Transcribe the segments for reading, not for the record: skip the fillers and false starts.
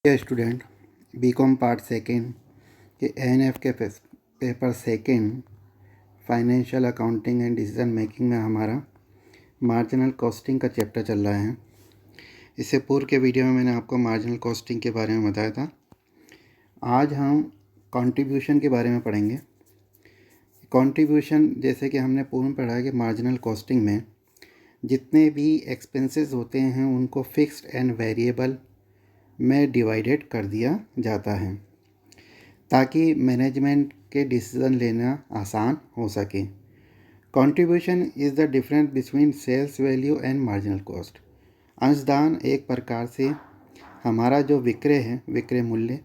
Student BCom part second के ANF के paper second financial accounting and decision making में हमारा मार्जिनल कॉस्टिंग का चैप्टर चल रहा है। इससे पूर्व के वीडियो में मैंने आपको मार्जिनल कॉस्टिंग के बारे में बताया था। आज हम कंट्रीब्यूशन के बारे में पढ़ेंगे। कंट्रीब्यूशन जैसे कि हमने पूर्व में पढ़ा है कि मार्जिनल कॉस्टिंग में जितने भी एक्सपेंसेस होते हैं उनको फिक्स्ड एंड वेरिएबल में डिवाइडेड कर दिया जाता है ताकि मैनेजमेंट के डिसीज़न लेना आसान हो सके। Contribution is the difference between sales value and marginal cost. अंशदान एक प्रकार से हमारा जो विक्रय है, विक्रय मूल्य,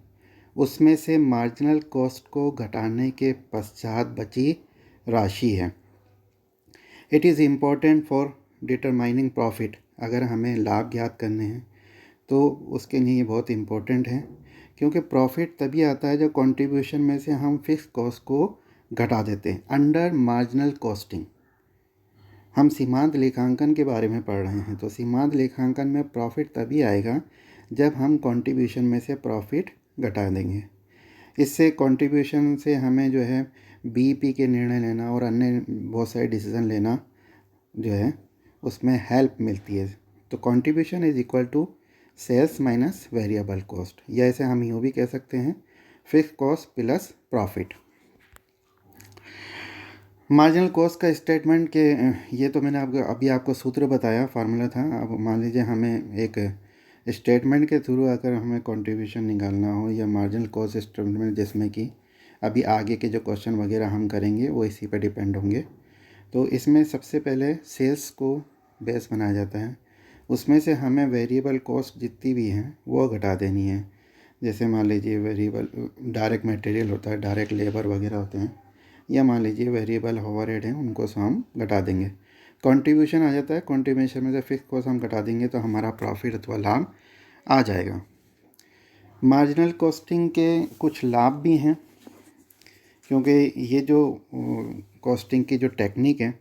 उसमें से मार्जिनल कॉस्ट को घटाने के पश्चात बची राशि है। It is important for determining profit. अगर हमें लाभ ज्ञात करने हैं तो उसके लिए ये बहुत इम्पोर्टेंट है, क्योंकि प्रॉफिट तभी आता है जब कंट्रीब्यूशन में से हम फिक्स कॉस्ट को घटा देते हैं। अंडर मार्जिनल कॉस्टिंग हम सीमांत लेखांकन के बारे में पढ़ रहे हैं। तो सीमांत लेखांकन में प्रॉफिट तभी आएगा जब हम कंट्रीब्यूशन में से प्रॉफिट घटा देंगे। इससे कंट्रीब्यूशन से हमें जो है बीईपी के निर्णय लेना और अन्य बहुत सारे डिसीज़न लेना जो है उसमें हेल्प मिलती है। तो contribution is equal to sales minus variable cost, या ऐसे हम यूँ भी कह सकते हैं fix cost plus profit. Marginal cost का स्टेटमेंट के ये तो मैंने आपको सूत्र बताया, फार्मूला था। अब मान लीजिए हमें एक स्टेटमेंट के थ्रू अगर हमें कंट्रीब्यूशन निकालना हो या मार्जिनल कॉस्ट स्टेटमेंट, जिसमें कि अभी आगे के जो क्वेश्चन वगैरह हम करेंगे वो इसी पर डिपेंड होंगे। तो इसमें सबसे पहले सेल्स को बेस बनाया जाता है, उसमें से हमें वेरिएबल कॉस्ट जितनी भी हैं वो घटा देनी है। जैसे मान लीजिए वेरिएबल डायरेक्ट मटेरियल होता है, डायरेक्ट लेबर वगैरह होते हैं, या मान लीजिए वेरिएबल ओवरहेड हैं, उनको से हम घटा देंगे। कंट्रीब्यूशन आ जाता है, कंट्रीब्यूशन में से फिक्स कॉस्ट हम घटा देंगे तो हमारा प्रॉफिट अथवा लाभ आ जाएगा। मार्जिनल कॉस्टिंग के कुछ लाभ भी हैं, क्योंकि ये जो कॉस्टिंग की जो टेक्निक है,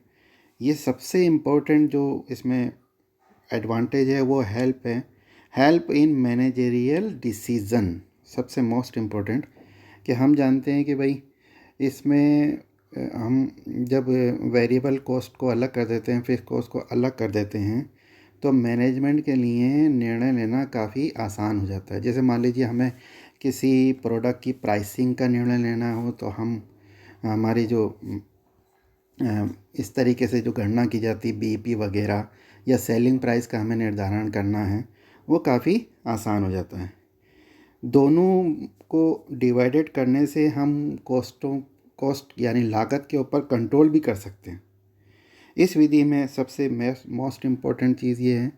ये सबसे इम्पोर्टेंट जो इसमें एडवांटेज है वो हेल्प इन मैनेजरियल डिसीज़न। सबसे मोस्ट इम्पोर्टेंट कि हम जानते हैं कि भाई इसमें हम जब वेरिएबल कॉस्ट को अलग कर देते हैं, फिक्स कॉस्ट को अलग कर देते हैं, तो मैनेजमेंट के लिए निर्णय लेना काफ़ी आसान हो जाता है। जैसे मान लीजिए हमें किसी प्रोडक्ट की प्राइसिंग का निर्णय लेना हो, तो हम हमारी जो इस तरीके से जो गणना की जाती है बीईपी वगैरह या सेलिंग प्राइस का हमें निर्धारण करना है, वो काफ़ी आसान हो जाता है। दोनों को डिवाइडेड करने से हम कॉस्ट यानी लागत के ऊपर कंट्रोल भी कर सकते हैं। इस विधि में सबसे मोस्ट इम्पॉर्टेंट चीज़ ये है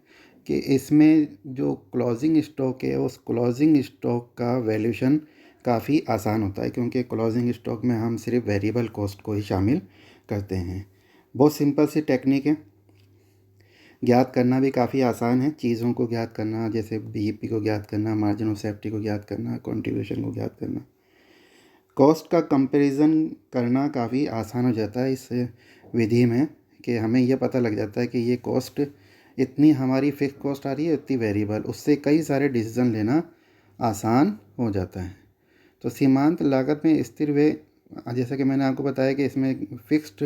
कि इसमें जो क्लोजिंग स्टॉक है उस क्लोजिंग स्टॉक का वैल्यूशन काफ़ी आसान होता है, क्योंकि क्लोजिंग स्टॉक में हम सिर्फ वेरिएबल कॉस्ट को ही शामिल करते हैं। बहुत सिंपल सी टेक्निक है, ज्ञात करना भी काफ़ी आसान है। चीज़ों को ज्ञात करना, जैसे बीईपी को ज्ञात करना, मार्जिन ऑफ सेफ्टी को ज्ञात करना, कंट्रीब्यूशन को ज्ञात करना, कॉस्ट का कंपैरिजन करना काफ़ी आसान हो जाता है इस विधि में, कि हमें यह पता लग जाता है कि ये कॉस्ट इतनी हमारी फिक्स कॉस्ट आ रही है, इतनी वेरिएबल, उससे कई सारे डिसीजन लेना आसान हो जाता है। तो सीमांत लागत में स्थिर व्यय, जैसा कि मैंने आपको बताया कि इसमें फिक्स्ड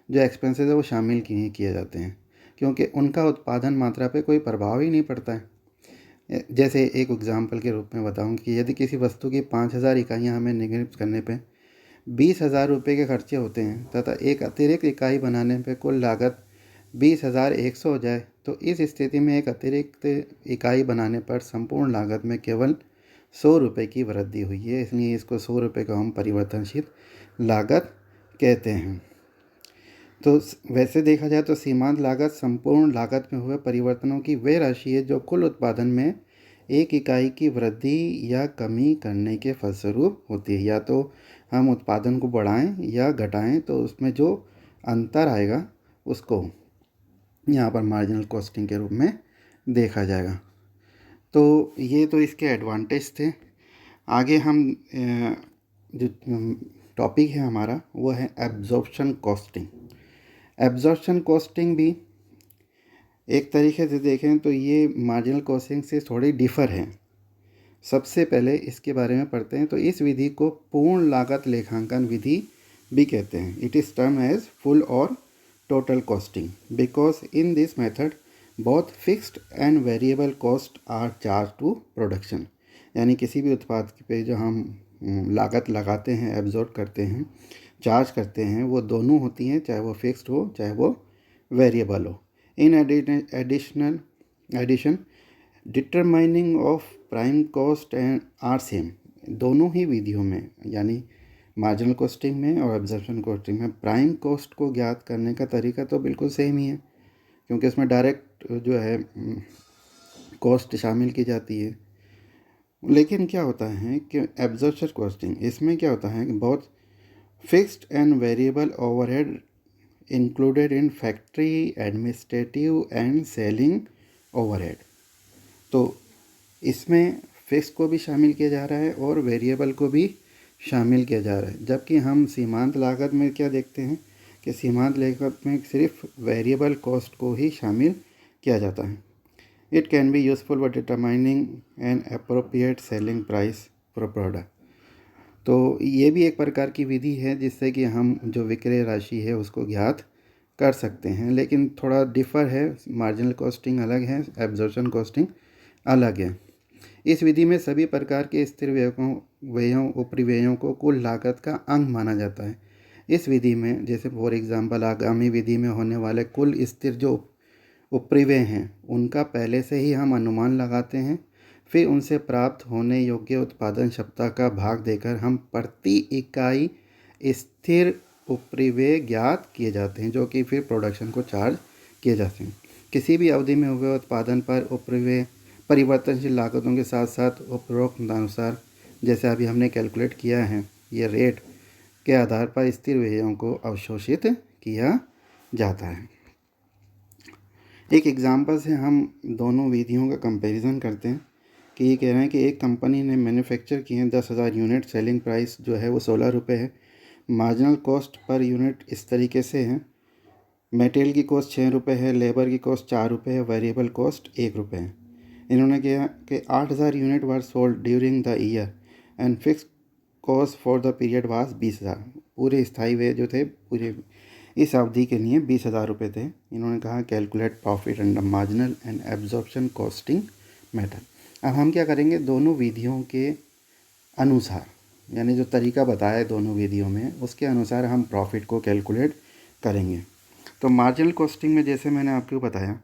जो एक्सपेंसेस है वो शामिल किए जाते हैं, क्योंकि उनका उत्पादन मात्रा पे कोई प्रभाव ही नहीं पड़ता है। जैसे एक एग्जांपल के रूप में बताऊं कि यदि किसी वस्तु की 5000 इकाइयाँ हमें निर्मित करने पे 20,000 रुपये के खर्चे होते हैं, तथा एक अतिरिक्त इकाई बनाने पे कुल लागत 20,100 हो जाए, तो इस स्थिति में एक अतिरिक्त इकाई बनाने पर संपूर्ण लागत में केवल 100 रुपये की वृद्धि हुई है। इसलिए इसको 100 रुपये का हम परिवर्तनशील लागत कहते हैं। तो वैसे देखा जाए तो सीमांत लागत संपूर्ण लागत में हुए परिवर्तनों की वे राशि है जो कुल उत्पादन में एक इकाई की वृद्धि या कमी करने के फलस्वरूप होती है। या तो हम उत्पादन को बढ़ाएं या घटाएं, तो उसमें जो अंतर आएगा उसको यहाँ पर मार्जिनल कॉस्टिंग के रूप में देखा जाएगा। तो ये तो इसके एडवांटेज थे। आगे हम जो टॉपिक है हमारा वो है एब्जॉर्प्शन कॉस्टिंग। एब्जॉर्प्शन कॉस्टिंग भी एक तरीके से देखें तो ये मार्जिनल कॉस्टिंग से थोड़ी डिफ़र है। सबसे पहले इसके बारे में पढ़ते हैं। तो इस विधि को पूर्ण लागत लेखांकन विधि भी कहते हैं। It is term as full और total costing because in this method both fixed and variable cost are charge to production. यानी किसी भी उत्पाद पे जो हम लागत लगाते हैं, एब्जॉर्ब करते हैं, चार्ज करते हैं, वो दोनों होती हैं, चाहे वो फिक्स्ड हो चाहे वो वेरिएबल हो। In addition determining of prime cost and are same. दोनों ही विधियों में यानी मार्जिनल कॉस्टिंग में और एब्जॉर्प्शन कॉस्टिंग में प्राइम कॉस्ट को ज्ञात करने का तरीका तो बिल्कुल सेम ही है, क्योंकि इसमें डायरेक्ट जो है कॉस्ट शामिल की जाती है। लेकिन क्या होता है कि एब्जॉर्प्शन कॉस्टिंग, इसमें क्या होता है कि बहुत fixed and variable overhead included in factory administrative and selling overhead. तो इसमें फिक्स को भी शामिल किया जा रहा है और वेरिएबल को भी शामिल किया जा रहा है। जबकि हम सीमांत लागत में क्या देखते हैं कि सीमांत लागत में सिर्फ वेरिएबल कॉस्ट को ही शामिल किया जाता है। It can be useful for determining an appropriate selling price for product. तो ये भी एक प्रकार की विधि है जिससे कि हम जो विक्रय राशि है उसको ज्ञात कर सकते हैं, लेकिन थोड़ा डिफ़र है। मार्जिनल कॉस्टिंग अलग है, एब्जॉर्प्शन कॉस्टिंग अलग है। इस विधि में सभी प्रकार के स्थिर व्ययों उपरिव्ययों को कुल लागत का अंग माना जाता है। इस विधि में जैसे फॉर एग्जांपल आगामी विधि में होने वाले कुल स्थिर जो उपरिव्यय हैं उनका पहले से ही हम अनुमान लगाते हैं, फिर उनसे प्राप्त होने योग्य उत्पादन क्षमता का भाग देकर हम प्रति इकाई स्थिर उपरिव्यय ज्ञात किए जाते हैं, जो कि फिर प्रोडक्शन को चार्ज किए जाते हैं। किसी भी अवधि में हुए उत्पादन पर उपरिव्यय परिवर्तनशील लागतों के साथ साथ उपरोक्त अनुसार, जैसे अभी हमने कैलकुलेट किया है, ये रेट के आधार पर स्थिर व्ययों को अवशोषित किया जाता है। एक एग्जांपल से हम दोनों विधियों का कंपैरिजन करते हैं कि ये कह रहे हैं कि एक कंपनी ने मैन्युफैक्चर किए हैं 10,000 यूनिट, सेलिंग प्राइस जो है वो 16 रुपये है। मार्जिनल कॉस्ट पर यूनिट इस तरीके से है, मटेरियल की कॉस्ट 6 रुपये है, लेबर की कॉस्ट 4 रुपये है, वेरिएबल कॉस्ट 1 रुपये है। इन्होंने किया कि 8,000 unit were sold during the year and fix cost for the period was 20,000। पूरे स्थायी व्यय जो थे पूरे इस अवधि के लिए 20,000 रुपये थे। इन्होंने कहा calculate profit under marginal and absorption costing method. अब हम क्या करेंगे, दोनों विधियों के अनुसार, यानी जो तरीका बताया है दोनों विधियों में उसके अनुसार हम प्रॉफिट को कैलकुलेट करेंगे। तो मार्जिनल कॉस्टिंग में जैसे मैंने आपको बताया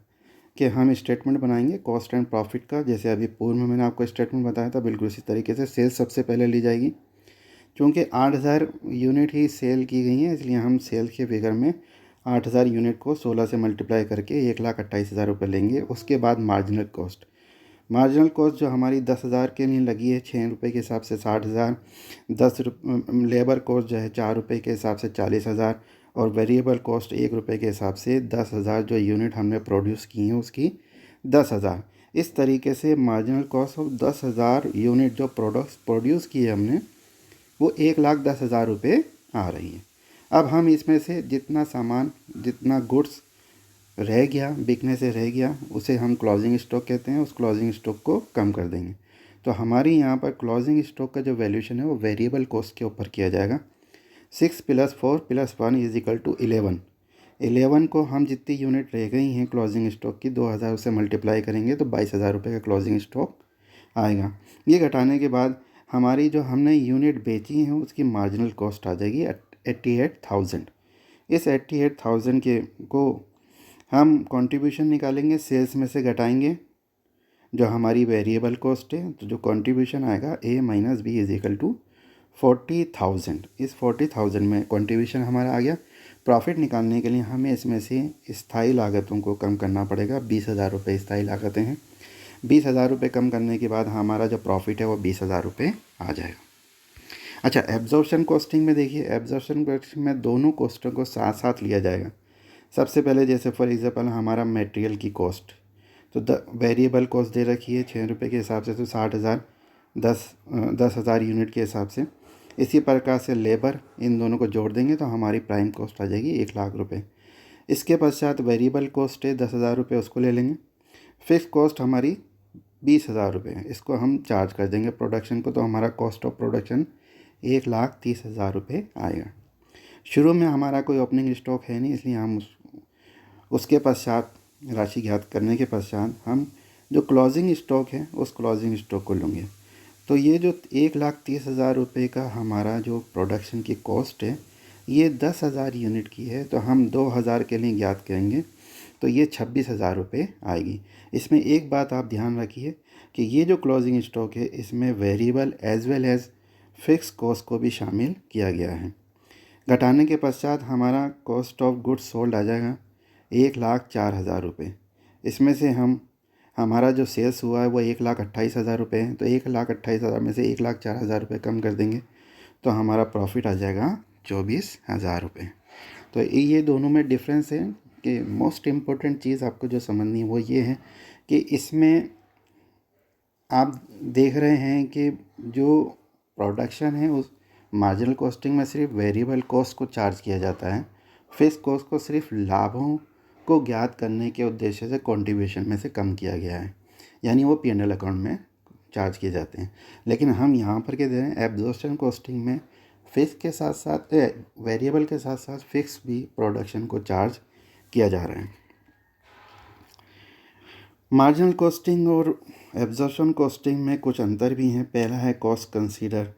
कि हम स्टेटमेंट बनाएंगे कॉस्ट एंड प्रॉफिट का, जैसे अभी पूर्व में मैंने आपको स्टेटमेंट बताया था, बिल्कुल इसी तरीके से सेल्स सबसे पहले ली जाएगी। क्योंकि 8,000 यूनिट ही सेल की गई हैं, इसलिए हम सेल्स के फिगर में 8,000 यूनिट को 16 से मल्टीप्लाई करके 1,28,000 रुपये लेंगे। उसके बाद मार्जिनल कॉस्ट जो हमारी 10,000 के लिए लगी है 6 रुपये के हिसाब से 60,000, लेबर कॉस्ट जो है 4 रुपये के हिसाब से 40,000 और वेरिएबल कॉस्ट 1 रुपये के हिसाब से 10,000 जो यूनिट हमने प्रोड्यूस की हैं उसकी 10,000। इस तरीके से मार्जिनल कॉस्ट ऑफ 10,000 यूनिट जो प्रोडक्ट्स प्रोड्यूस किए हमने वो 1,10,000 रुपये आ रही है। अब हम इसमें से जितना सामान, जितना गुड्स रह गया, बिकने से रह गया, उसे हम क्लोजिंग स्टॉक कहते हैं, उस क्लोजिंग स्टॉक को कम कर देंगे। तो हमारी यहाँ पर क्लोजिंग स्टॉक का जो वैल्यूशन है वो वेरिएबल कॉस्ट के ऊपर किया जाएगा। 6 + 4 + 1 = 11। 11 को हम जितनी यूनिट रह गई हैं क्लोजिंग स्टॉक की 2,000 से मल्टीप्लाई करेंगे तो 22,000 रुपये का क्लोजिंग स्टॉक आएगा। ये घटाने के बाद हमारी जो हमने यूनिट बेची हैं उसकी मार्जिनल कॉस्ट आ जाएगी 88,000। इस 88,000 के को हम कंट्रीब्यूशन निकालेंगे, सेल्स में से घटाएंगे जो हमारी वेरिएबल कॉस्ट है, तो जो कंट्रीब्यूशन आएगा A - B = 40,000। इस 40,000 में कंट्रीब्यूशन हमारा आ गया। प्रॉफिट निकालने के लिए हमें इसमें से स्थायी लागतों को कम करना पड़ेगा। 20,000 रुपये स्थायी लागतें हैं। 20,000 रुपये कम करने के बाद हमारा जो प्रॉफिट है वो 20,000 रुपये आ जाएगा। अच्छा, एब्जॉर्प्शन कॉस्टिंग में देखिए, एब्जॉर्प्शन कॉस्टिंग में दोनों कॉस्टों को साथ साथ लिया जाएगा। सबसे पहले जैसे फॉर एग्जांपल हमारा मटेरियल की कॉस्ट, तो वेरिएबल कॉस्ट दे रखी है 6 रुपये के हिसाब से, तो 60,000 10,000 यूनिट के हिसाब से। इसी प्रकार से लेबर, इन दोनों को जोड़ देंगे तो हमारी प्राइम कॉस्ट आ जाएगी 1,00,000 रुपये। इसके पश्चात वेरिएबल कॉस्ट है 10,000 रुपये, उसको ले लेंगे। फिक्स कॉस्ट हमारी 20,000 रुपये इसको हम चार्ज कर देंगे प्रोडक्शन को, तो हमारा कॉस्ट ऑफ प्रोडक्शन 1,30,000 रुपये आएगा। शुरू में हमारा कोई ओपनिंग स्टॉक है नहीं, इसलिए हम उसके पश्चात राशि ज्ञात करने के पश्चात हम जो क्लोजिंग स्टॉक है उस क्लोजिंग स्टॉक को लेंगे। तो ये जो 1,30,000 रुपये का हमारा जो प्रोडक्शन की कॉस्ट है ये 10,000 यूनिट की है, तो हम 2,000 के लिए ज्ञात करेंगे, तो ये 26,000 रुपये आएगी। इसमें एक बात आप ध्यान रखिए कि ये जो क्लोजिंग स्टॉक है इसमें variable as well as fix cost को भी शामिल किया गया है। घटाने के पश्चात हमारा कॉस्ट ऑफ गुड्स सोल्ड आ जाएगा 1,04,000 रुपये। इसमें से हमारा जो सेल्स हुआ है वो 1,28,000 रुपये है, तो 1,28,000 में से 1,04,000 रुपये कम कर देंगे तो हमारा प्रॉफिट आ जाएगा 24,000 रुपये। तो ये दोनों में डिफरेंस है कि मोस्ट इम्पोर्टेंट चीज़ आपको जो समझनी है वो ये है कि इसमें आप देख रहे हैं कि जो प्रोडक्शन है उस मार्जिनल कॉस्टिंग में सिर्फ वेरिएबल कॉस्ट को चार्ज किया जाता है, फिक्स कॉस्ट को सिर्फ लाभों को ज्ञात करने के उद्देश्य से कंट्रीब्यूशन में से कम किया गया है, यानी वो P&L अकाउंट में चार्ज किए जाते हैं। लेकिन हम यहाँ पर क्या दे रहे हैं, एब्जॉर्प्शन कॉस्टिंग में फिक्स के साथ साथ वेरिएबल के साथ साथ फिक्स भी प्रोडक्शन को चार्ज किया जा रहा है। मार्जिनल कॉस्टिंग और एब्जॉर्प्शन कॉस्टिंग में कुछ अंतर भी हैं। पहला है कॉस्ट कंसीडर,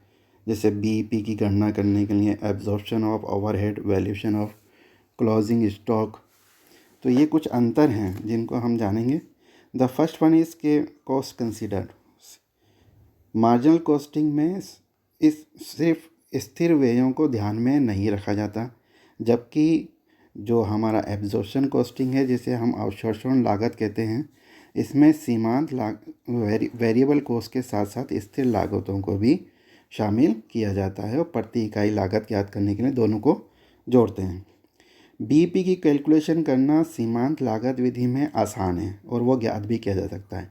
जैसे BEP की गणना करने के लिए absorption of overhead, valuation of closing stock. तो ये कुछ अंतर हैं जिनको हम जानेंगे। द फर्स्ट वन इज़ के कॉस्ट कंसीडर। मार्जिनल कॉस्टिंग में इस सिर्फ स्थिर व्ययों को ध्यान में नहीं रखा जाता, जबकि जो हमारा एब्जॉर्प्शन कॉस्टिंग है जिसे हम अवशोषण लागत कहते हैं, इसमें सीमांत वेरिएबल कॉस्ट के साथ साथ स्थिर लागतों को भी शामिल किया जाता है और प्रति इकाई लागत ज्ञात करने के लिए दोनों को जोड़ते हैं। BEP की कैलकुलेशन करना सीमांत लागत विधि में आसान है और वो ज्ञात भी किया जा सकता है,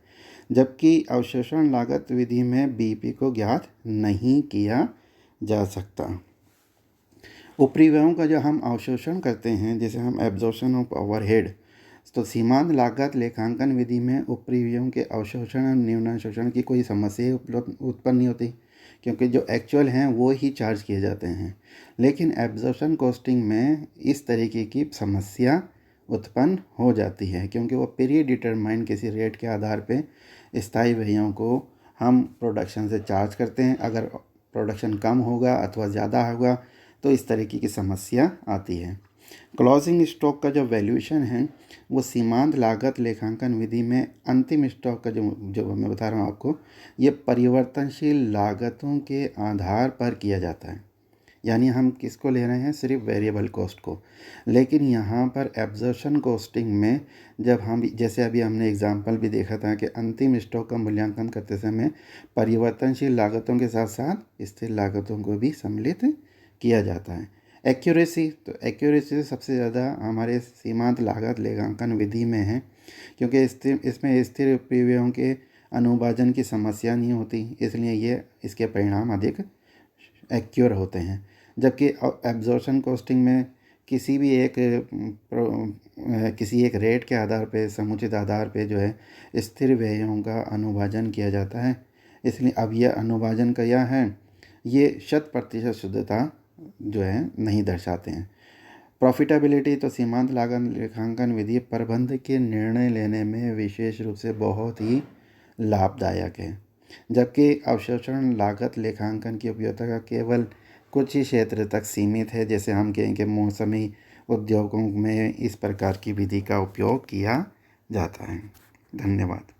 जबकि अवशोषण लागत विधि में BEP को ज्ञात नहीं किया जा सकता। ऊपरी व्ययों का जो हम अवशोषण करते हैं, जैसे हम एब्जॉर्प्शन ऑफ ओवरहेड, तो सीमांत लागत लेखांकन विधि में ऊपरी व्ययों के अवशोषण और न्यूनावशोषण की कोई समस्या उत्पन्न नहीं होती, क्योंकि जो एक्चुअल हैं वो ही चार्ज किए जाते हैं। लेकिन एब्जॉर्प्शन कॉस्टिंग में इस तरीके की समस्या उत्पन्न हो जाती है, क्योंकि वो प्री डिटरमाइन किसी रेट के आधार पे स्थायी व्ययों को हम प्रोडक्शन से चार्ज करते हैं। अगर प्रोडक्शन कम होगा अथवा ज़्यादा होगा तो इस तरीके की समस्या आती है। क्लोजिंग स्टॉक का जो वैल्यूएशन है वो सीमांत लागत लेखांकन विधि में अंतिम स्टॉक का जो मैं बता रहा हूँ आपको, ये परिवर्तनशील लागतों के आधार पर किया जाता है। यानी हम किसको ले रहे हैं, सिर्फ वेरिएबल कॉस्ट को। लेकिन यहाँ पर एब्जॉर्प्शन कॉस्टिंग में जब हम, जैसे अभी हमने एग्जांपल भी देखा था कि अंतिम स्टॉक का मूल्यांकन करते समय परिवर्तनशील लागतों के साथ साथ स्थिर लागतों को भी सम्मिलित किया जाता है। एक्यूरेसी, तो एक्यूरेसी सबसे ज़्यादा हमारे सीमांत लागत लेखांकन विधि में है, क्योंकि इसमें स्थिर उपरिव्ययों के अनुभाजन की समस्या नहीं होती, इसलिए ये इसके परिणाम अधिक एक्यूर होते हैं। जबकि एब्जॉर्प्शन कॉस्टिंग में किसी एक रेट के आधार पे, समुचित आधार पे जो है स्थिर व्ययों का अनुभाजन किया जाता है। इसलिए अब यह अनुभाजन क्या है, ये 100% शुद्धता जो है नहीं दर्शाते हैं। प्रॉफिटेबिलिटी, तो सीमांत लागत लेखांकन विधि प्रबंध के निर्णय लेने में विशेष रूप से बहुत ही लाभदायक है, जबकि अवशोषण लागत लेखांकन की उपयोगिता केवल कुछ ही क्षेत्र तक सीमित है। जैसे हम कहें कि मौसमी उद्योगों में इस प्रकार की विधि का उपयोग किया जाता है। धन्यवाद।